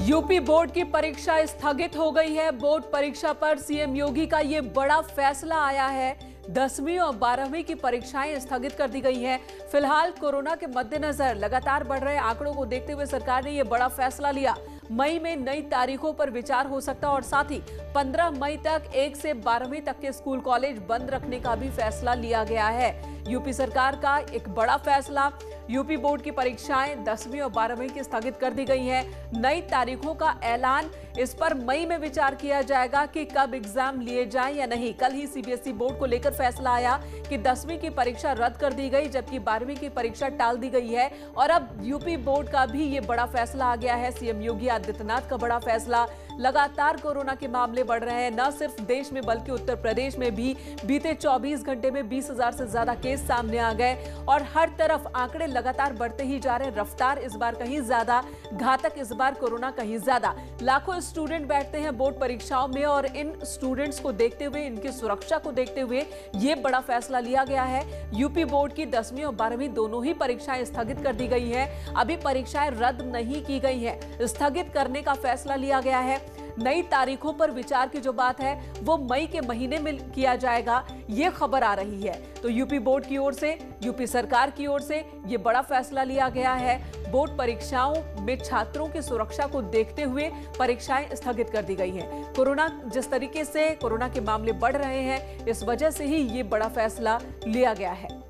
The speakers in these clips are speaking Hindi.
यूपी बोर्ड की परीक्षा स्थगित हो गई है। बोर्ड परीक्षा पर सीएम योगी का ये बड़ा फैसला आया है। 10वीं और 12वीं की परीक्षाएं स्थगित कर दी गई हैं। फिलहाल कोरोना के मद्देनजर लगातार बढ़ रहे आंकड़ों को देखते हुए सरकार ने ये बड़ा फैसला लिया। मई में नई तारीखों पर विचार हो सकता है और साथ ही 15 मई तक 1 से 12वीं तक के स्कूल कॉलेज बंद रखने का भी फैसला लिया गया है। यूपी सरकार का एक बड़ा फैसला। यूपी बोर्ड की परीक्षाएं 10वीं और 12वीं की स्थगित कर दी गई हैं। नई तारीखों का ऐलान, इस पर मई में विचार किया जाएगा कि कब एग्जाम लिए जाएं या नहीं। कल ही सीबीएसई बोर्ड को लेकर फैसला आया कि 10वीं की परीक्षा रद्द कर दी गई, जबकि 12वीं की परीक्षा टाल दी गई है। और अब यूपी बोर्ड का भी ये बड़ा फैसला आ गया है। सीएम योगी आदित्यनाथ का बड़ा फैसला। लगातार कोरोना के मामले बढ़ रहे हैं, न सिर्फ देश में बल्कि उत्तर प्रदेश में भी बीते 24 घंटे में 20,000 से ज्यादा केस सामने आ गए और हर तरफ आंकड़े लगातार बढ़ते ही जा रहे हैं। रफ्तार इस बार कहीं ज्यादा, घातक इस बार कोरोना कहीं ज्यादा। लाखों स्टूडेंट बैठते हैं बोर्ड परीक्षाओं में और इन स्टूडेंट्स को देखते हुए, इनकी सुरक्षा को देखते हुए ये बड़ा फैसला लिया गया है। यूपी बोर्ड की 10वीं और 12वीं दोनों ही परीक्षाएं स्थगित कर दी गई है। अभी परीक्षाएं रद्द नहीं की गई है, स्थगित करने का फैसला लिया गया है। नई तारीखों पर विचार की जो बात है वो मई के महीने में किया जाएगा, ये खबर आ रही है। तो यूपी बोर्ड की ओर से, यूपी सरकार की ओर से ये बड़ा फैसला लिया गया है। बोर्ड परीक्षाओं में छात्रों की सुरक्षा को देखते हुए परीक्षाएं स्थगित कर दी गई हैं। कोरोना जिस तरीके से कोरोना के मामले बढ़ रहे हैं, इस वजह से ही ये बड़ा फैसला लिया गया है।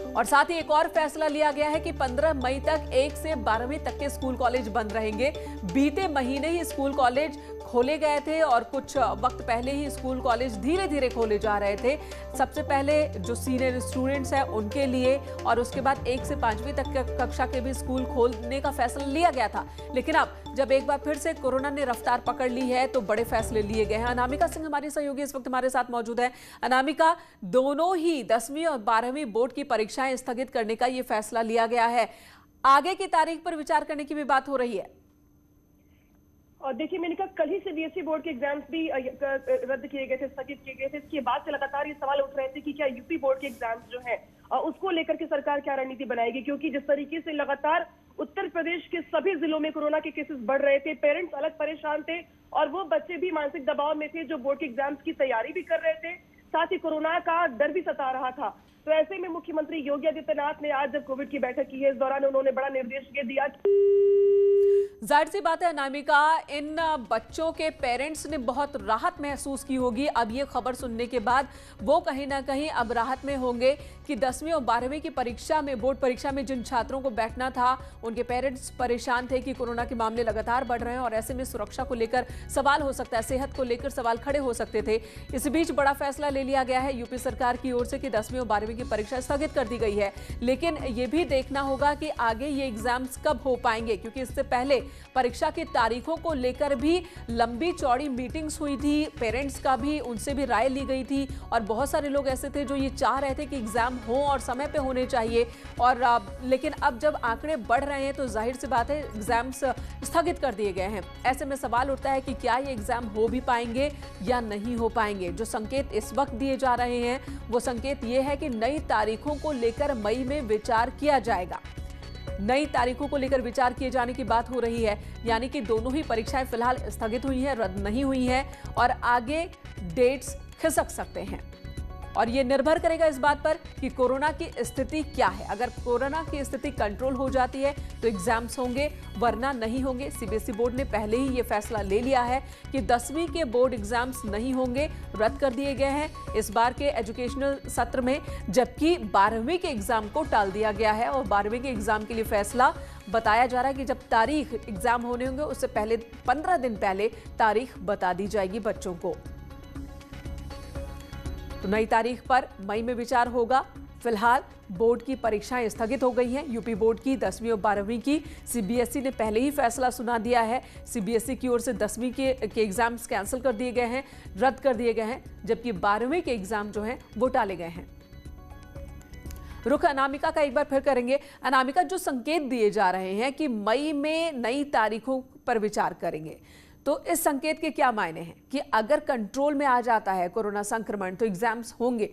और साथ ही एक और फैसला लिया गया है कि 15 मई तक 1 से 12वीं तक के स्कूल कॉलेज बंद रहेंगे। बीते महीने ही स्कूल कॉलेज खोले गए थे और कुछ वक्त पहले ही स्कूल कॉलेज धीरे धीरे खोले जा रहे थे। सबसे पहले जो सीनियर स्टूडेंट्स हैं उनके लिए और उसके बाद 1 से 5वीं तक कक्षा के भी स्कूल खोलने का फैसला लिया गया था। लेकिन अब जब एक बार फिर से कोरोना ने रफ्तार पकड़ ली है तो बड़े फैसले लिए गए हैं। अनामिका सिंह हमारी सहयोगी इस वक्त हमारे साथ मौजूद है। अनामिका, दोनों ही 10वीं और 12वीं बोर्ड की परीक्षाएं स्थगित करने का ये फैसला लिया गया है। आगे की तारीख पर विचार करने की भी बात हो रही है। और देखिए, मैंने कहा कल ही सीबीएसई बोर्ड के एग्जाम्स भी रद्द किए गए थे, स्थगित किए गए थे। इसके बाद से लगातार ये सवाल उठ रहे थे कि क्या यूपी बोर्ड के एग्जाम्स जो है उसको लेकर के सरकार क्या रणनीति बनाएगी, क्योंकि जिस तरीके से लगातार उत्तर प्रदेश के सभी जिलों में कोरोना के केसेस बढ़ रहे थे, पेरेंट्स अलग परेशान थे और वो बच्चे भी मानसिक दबाव में थे जो बोर्ड के एग्जाम्स की तैयारी भी कर रहे थे, साथ ही कोरोना का डर भी सता रहा था। तो ऐसे में मुख्यमंत्री योगी आदित्यनाथ ने आज जब कोविड की बैठक की है, इस दौरान उन्होंने बड़ा निर्देश ये दिया। जाहिर सी बात है अनामिका, इन बच्चों के पेरेंट्स ने बहुत राहत महसूस की होगी अब ये खबर सुनने के बाद। वो कहीं ना कहीं अब राहत में होंगे कि 10वीं और 12वीं की परीक्षा में, बोर्ड परीक्षा में जिन छात्रों को बैठना था, उनके पेरेंट्स परेशान थे कि कोरोना के मामले लगातार बढ़ रहे हैं और ऐसे में सुरक्षा को लेकर सवाल हो सकता है, सेहत को लेकर सवाल खड़े हो सकते थे। इस बीच बड़ा फैसला ले लिया गया है यूपी सरकार की ओर से कि 10वीं और 12वीं की परीक्षा स्थगित कर दी गई है। लेकिन ये भी देखना होगा कि आगे ये एग्जाम्स कब हो पाएंगे, क्योंकि इससे पहले परीक्षा की तारीखों को लेकर भी लंबी चौड़ी मीटिंग्स हुई थी, पेरेंट्स का भी, उनसे भी राय ली गई थी और बहुत सारे लोग ऐसे थे जो ये चाह रहे थे कि एग्जाम हो और समय पे होने चाहिए। और लेकिन अब जब आंकड़े बढ़ रहे हैं तो जाहिर सी बात है एग्जाम्स स्थगित कर दिए गए हैं। ऐसे में सवाल उठता है कि क्या ये एग्जाम हो भी पाएंगे या नहीं हो पाएंगे। जो संकेत इस वक्त दिए जा रहे हैं वो संकेत ये है कि नई तारीखों को लेकर मई में विचार किया जाएगा। नई तारीखों को लेकर विचार किए जाने की बात हो रही है, यानी कि दोनों ही परीक्षाएं फिलहाल स्थगित हुई हैं, रद्द नहीं हुई हैं और आगे डेट्स खिसक सकते हैं। और ये निर्भर करेगा इस बात पर कि कोरोना की स्थिति क्या है। अगर कोरोना की स्थिति कंट्रोल हो जाती है तो एग्जाम्स होंगे, वरना नहीं होंगे। सीबीएसई बोर्ड ने पहले ही ये फैसला ले लिया है कि 10वीं के बोर्ड एग्जाम्स नहीं होंगे, रद्द कर दिए गए हैं इस बार के एजुकेशनल सत्र में, जबकि 12वीं के एग्जाम को टाल दिया गया है। और 12वीं के एग्जाम के लिए फैसला बताया जा रहा है कि जब तारीख एग्जाम होने होंगे उससे पहले 15 दिन पहले तारीख बता दी जाएगी बच्चों को। तो नई तारीख पर मई में विचार होगा। फिलहाल बोर्ड की परीक्षाएं स्थगित हो गई हैं। यूपी बोर्ड की 10वीं और 12वीं की सीबीएसई ने पहले ही फैसला सुना दिया है। सीबीएसई की ओर से 10वीं के एग्जाम्स कैंसिल कर दिए गए हैं, रद्द कर दिए गए हैं, जबकि 12वीं के एग्जाम जो हैं वो टाले गए हैं। रुख अनामिका का एक बार फिर करेंगे। अनामिका, जो संकेत दिए जा रहे हैं कि मई में नई तारीखों पर विचार करेंगे, तो इस संकेत के क्या मायने हैं कि अगर कंट्रोल में आ जाता है कोरोना संक्रमण तो एग्जाम्स होंगे?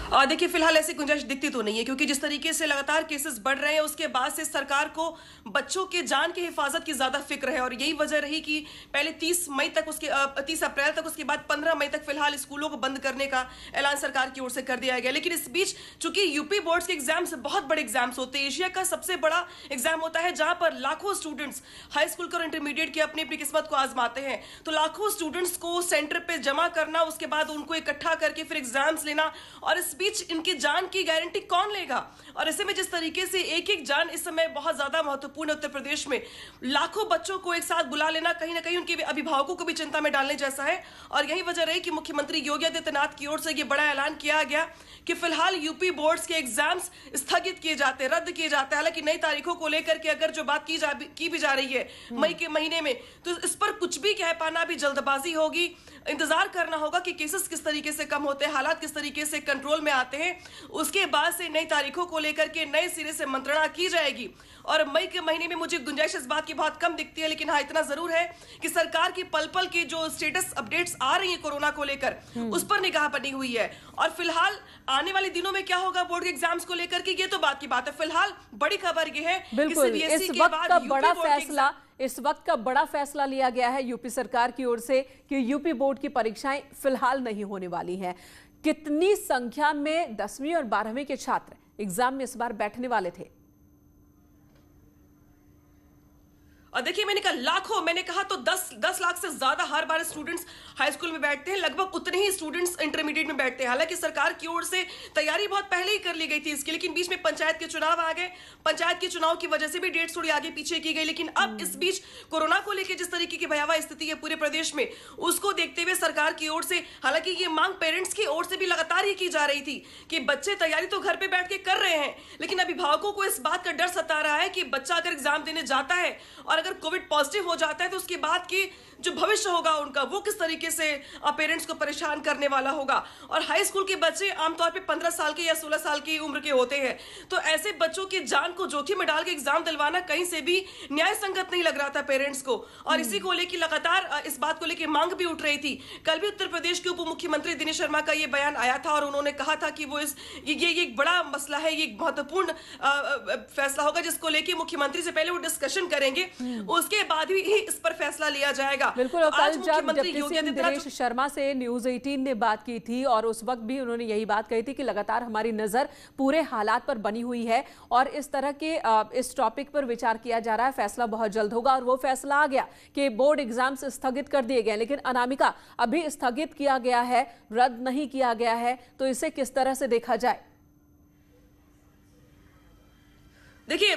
देखिए फिलहाल ऐसी गुंजाइश दिखती तो नहीं है, क्योंकि जिस तरीके से लगातार केसेस बढ़ रहे हैं उसके बाद से सरकार को बच्चों के जान की हिफाजत की ज्यादा फिक्र है। और यही वजह रही कि पहले 30 मई तक, उसके 30 अप्रैल तक, उसके बाद 15 मई तक फिलहाल स्कूलों को बंद करने का ऐलान सरकार की ओर से कर दिया गया। लेकिन इस बीच चूंकि यूपी बोर्ड्स के एग्जाम्स बहुत बड़े एग्जाम्स होते हैं, एशिया का सबसे बड़ा एग्जाम होता है जहां पर लाखों स्टूडेंट्स हाई स्कूल और इंटरमीडिएट की अपनी अपनी किस्मत को आजमाते हैं, तो लाखों स्टूडेंट्स को सेंटर पे जमा करना, उसके बाद उनको इकट्ठा करके फिर एग्जाम्स लेना, और इस बीच इनकी जान की गारंटी कौन लेगा? और ऐसे में जिस तरीके से एक एक जान इस समय बहुत ज्यादा महत्वपूर्ण है उत्तर प्रदेश में, लाखों बच्चों को एक साथ बुला लेना कहीं ना कहीं उनके अभिभावकों को भी चिंता में डालने जैसा है। और यही वजह रही कि मुख्यमंत्री योगी आदित्यनाथ की ओर से यह बड़ा ऐलान किया गया कि फिलहाल यूपी बोर्ड्स के एग्जाम्स स्थगित किए जाते, रद्द किए जाते हैं। हालांकि नई तारीखों को लेकर के अगर जो बात की भी जा रही है मई के महीने में, तो इस पर कुछ भी कह पाना भी जल्दबाजी होगी। इंतजार करना होगा कि केसेस किस तरीके से कम होते हैं, हालात किस तरीके से कंट्रोल में आते हैं, उसके बाद से नई तारीखों को लेकर के नए सिरे से मंत्रणा की जाएगी। और मई के महीने में मुझे गुंजाइश इस बात की बहुत कम दिखती है, लेकिन हाँ इतना जरूर है कि सरकार की पल पल की जो स्टेटस अपडेट्स आ रही है कोरोना को लेकर, उस पर निगाह बनी हुई है। और फिलहाल आने वाले दिनों में क्या होगा बोर्ड के एग्जाम्स को लेकर के, ये तो बात की बात है। फिलहाल बड़ी खबर ये है बिल्कुल इस वक्त का बड़ा फैसला लिया गया है यूपी सरकार की ओर से कि यूपी बोर्ड की परीक्षाएं फिलहाल नहीं होने वाली हैं। कितनी संख्या में 10वीं और 12वीं के छात्र एग्जाम में इस बार बैठने वाले थे? और देखिए मैंने कहा लाखों, मैंने कहा तो 10 लाख से ज्यादा हर बार स्टूडेंट्स हाई स्कूल में बैठते हैं, लगभग उतने ही स्टूडेंट्स इंटरमीडिएट में बैठते हैं। हालांकि सरकार की ओर से तैयारी बहुत पहले ही कर ली गई थी इसकी, लेकिन बीच में पंचायत के चुनाव आ गए, पंचायत के चुनाव की वजह से भी डेट्स थोड़ी आगे पीछे की गई। लेकिन अब इस बीच कोरोना को लेकर जिस तरीके की भयावह स्थिति है पूरे प्रदेश में, उसको देखते हुए सरकार की ओर से, हालांकि ये मांग पेरेंट्स की ओर से भी लगातार ही की जा रही थी कि बच्चे तैयारी तो घर पे बैठ के कर रहे हैं, लेकिन अभिभावकों को इस बात का डर सता रहा है कि बच्चा अगर एग्जाम देने जाता है और अगर कोविड पॉजिटिव हो जाता है तो उसके बाद की जो भविष्य होगा उनका, वो किस तरीके से पेरेंट्स को परेशान करने वाला होगा। और हाई स्कूल के बच्चे आमतौर पे 15 साल के या 16 साल की उम्र के होते हैं, तो ऐसे बच्चों की जान को जोखिम में डाल के एग्जाम दिलवाना कहीं से भी न्याय संगत नहीं लग रहा था पेरेंट्स को। और इसी को लेकर लगातार इस बात को लेकर मांग भी उठ रही थी। कल भी उत्तर प्रदेश के उप मुख्यमंत्री दिनेश शर्मा का ये बयान आया था और उन्होंने कहा था कि वो ये एक बड़ा मसला है, ये महत्वपूर्ण फैसला होगा जिसको लेकर मुख्यमंत्री से पहले वो डिस्कशन करेंगे, उसके बाद ही इस पर फैसला लिया जाएगा। बिल्कुल। और कल जब डिप्टी सीएम दिनेश शर्मा से न्यूज़ 18 ने बात की थी और उस वक्त भी उन्होंने यही बात कही थी कि लगातार हमारी नजर पूरे हालात पर बनी हुई है और इस तरह के इस टॉपिक पर विचार किया जा रहा है, फैसला बहुत जल्द होगा। और वो फैसला आ गया कि बोर्ड एग्जाम्स स्थगित कर दिए गए, लेकिन अनामिका अभी स्थगित किया गया है, रद्द नहीं किया गया है, तो इसे किस तरह से देखा जाए? देखिए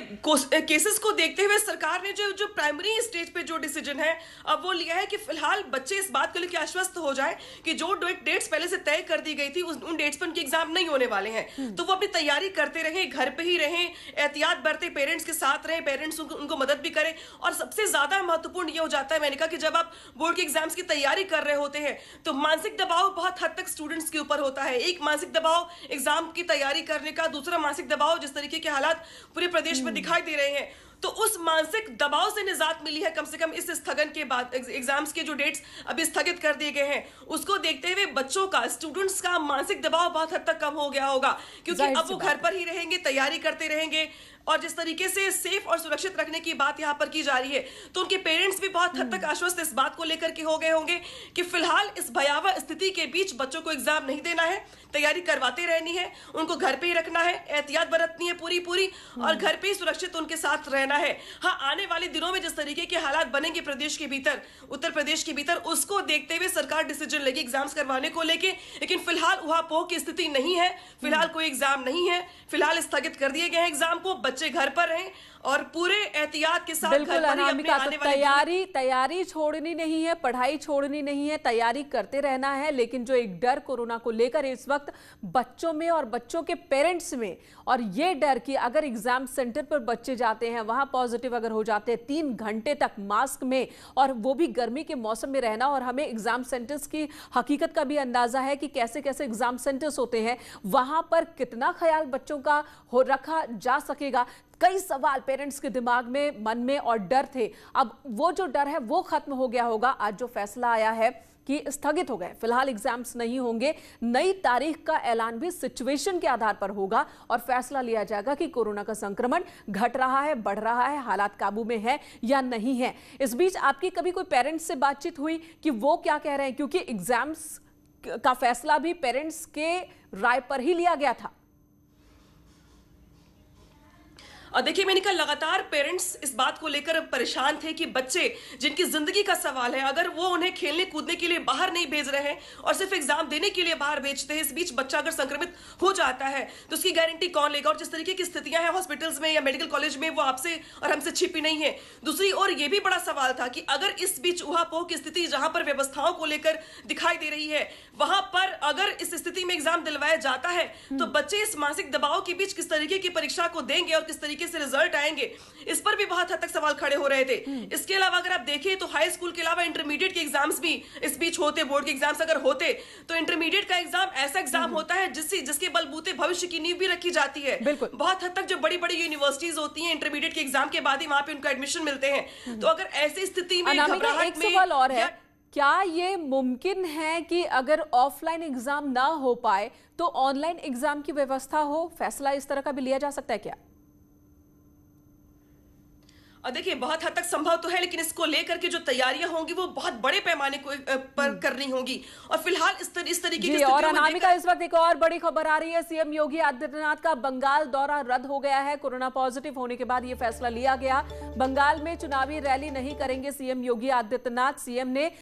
केसेस को देखते हुए सरकार ने जो प्राइमरी स्टेज पे जो डिसीजन है अब वो लिया है कि फिलहाल बच्चे इस बात को लेकर आश्वस्त हो जाए कि जो डेट्स पहले से तय कर दी गई थी उन डेट्स पर उनके एग्जाम नहीं होने वाले हैं, तो वो अपनी तैयारी करते रहें, घर पे ही रहें, एहतियात बरते, पेरेंट्स के साथ रहें, पेरेंट्स उनको मदद भी करें। और सबसे ज्यादा महत्वपूर्ण ये हो जाता है, मैंने कहा कि जब आप बोर्ड के एग्जाम्स की तैयारी कर रहे होते हैं तो मानसिक दबाव बहुत हद तक स्टूडेंट्स के ऊपर होता है। एक मानसिक दबाव एग्जाम की तैयारी करने का, दूसरा मानसिक दबाव जिस तरीके के हालात पूरे प्रदेश में दिखाई दे रहे हैं, तो उस मानसिक दबाव से निजात मिली है कम से कम इस स्थगन के बाद। एग्जाम्स के जो डेट्स अभी स्थगित कर दिए गए हैं उसको देखते हुए बच्चों का, स्टूडेंट्स का मानसिक दबाव बहुत हद तक कम हो गया होगा, क्योंकि अब वो घर पर ही रहेंगे, तैयारी करते रहेंगे। और जिस तरीके से सेफ और सुरक्षित रखने की बात यहां पर की जा रही है, तो उनके पेरेंट्स भी बहुत हद तक आश्वस्त इस बात को लेकर के हो गए होंगे कि फिलहाल इस भयावह स्थिति के बीच बच्चों को एग्जाम नहीं देना है, तैयारी करवाते रहनी है, उनको घर पे ही रखना है, एहतियात बरतनी है पूरी और घर पे ही सुरक्षित उनके साथ रहना है। हाँ, आने वाले दिनों में जिस तरीके के हालात बनेंगे प्रदेश के भीतर, उत्तर प्रदेश के भीतर, उसको देखते हुए सरकार डिसीजन लेगी एग्जाम्स करवाने को लेके। लेकिन फिलहाल उहापोह की स्थिति नहीं है, फिलहाल कोई एग्जाम नहीं है, फिलहाल स्थगित कर दिए गए हैं एग्जाम को, बच्चे घर पर रहें और पूरे एहतियात के साथ बिल्कुल अनामिका, तो तैयारी छोड़नी नहीं है, पढ़ाई छोड़नी नहीं है, तैयारी करते रहना है। लेकिन जो एक डर कोरोना को लेकर इस वक्त बच्चों में और बच्चों के पेरेंट्स में, और ये डर कि अगर एग्जाम सेंटर पर बच्चे जाते हैं, वहां पॉजिटिव अगर हो जाते हैं, 3 घंटे तक मास्क में, और वो भी गर्मी के मौसम में रहना, और हमें एग्जाम सेंटर्स की हकीकत का भी अंदाजा है कि कैसे कैसे एग्जाम सेंटर्स होते हैं, वहां पर कितना ख्याल बच्चों का हो रखा जा सकेगा। कई सवाल पेरेंट्स के दिमाग में, मन में और डर थे। अब वो जो डर है वो खत्म हो गया होगा आज जो फैसला आया है कि स्थगित हो गए। फिलहाल एग्जाम्स नहीं होंगे। नई तारीख का ऐलान भी सिचुएशन के आधार पर होगा और फैसला लिया जाएगा कि कोरोना का संक्रमण घट रहा है, बढ़ रहा है, हालात काबू में है या नहीं है। इस बीच आपकी कभी कोई पेरेंट्स से बातचीत हुई कि वो क्या कह रहे हैं, क्योंकि एग्जाम्स का फैसला भी पेरेंट्स के राय पर ही लिया गया था। और देखिए मेनिका, लगातार पेरेंट्स इस बात को लेकर परेशान थे कि बच्चे जिनकी जिंदगी का सवाल है, अगर वो उन्हें खेलने कूदने के लिए बाहर नहीं भेज रहे हैं और सिर्फ एग्जाम देने के लिए बाहर भेजते हैं, इस बीच बच्चा अगर संक्रमित हो जाता है तो उसकी गारंटी कौन लेगा। और जिस तरीके की स्थितियां हैं हॉस्पिटल्स में या मेडिकल कॉलेज में, वो आपसे और हमसे छिपी नहीं है। दूसरी ओर ये भी बड़ा सवाल था कि अगर इस बीच ऊहापोह की स्थिति जहां पर व्यवस्थाओं को लेकर दिखाई दे रही है, वहां पर अगर इस स्थिति में एग्जाम दिलवाया जाता है तो बच्चे इस मानसिक दबाव के बीच किस तरीके की परीक्षा को देंगे और किस तरीके से रिजल्ट आएंगे, इस पर भी बहुत हद तक सवाल खड़े हो रहे थे। इसके अलावा अगर आप देखें तो हाई स्कूल के अलावा इंटरमीडिएट के एग्जाम्स भी इस बीच होते, बोर्ड के एग्जाम्स अगर होते तो इंटरमीडिएट का एग्जाम ऐसा एग्जाम होता है जिसके बलबूते भविष्य की नींव भी रखी जाती है। बहुत हद तक जो बड़ी बड़ी यूनिवर्सिटीज होती हैं, इंटरमीडिएट के एग्जाम के बाद ही वहां पे उनको एडमिशन मिलते हैं। तो अगर ऐसी स्थिति में एक सवाल और है, क्या ये मुमकिन है कि अगर ऑफलाइन एग्जाम ना हो पाए तो ऑनलाइन एग्जाम की व्यवस्था हो? फैसला इस तरह का भी लिया जा सकता है क्या? और देखिए बहुत हद तक संभव तो है, लेकिन इसको लेकर के जो तैयारियां होंगी वो बहुत बड़े पैमाने पर करनी होंगी। और फिलहाल इस तरीके की और अनामिका, इस वक्त एक और बड़ी खबर आ रही है। सीएम योगी आदित्यनाथ का बंगाल दौरा रद्द हो गया है। कोरोना पॉजिटिव होने के बाद यह फैसला लिया गया। बंगाल में चुनावी रैली नहीं करेंगे सीएम योगी आदित्यनाथ। सीएम ने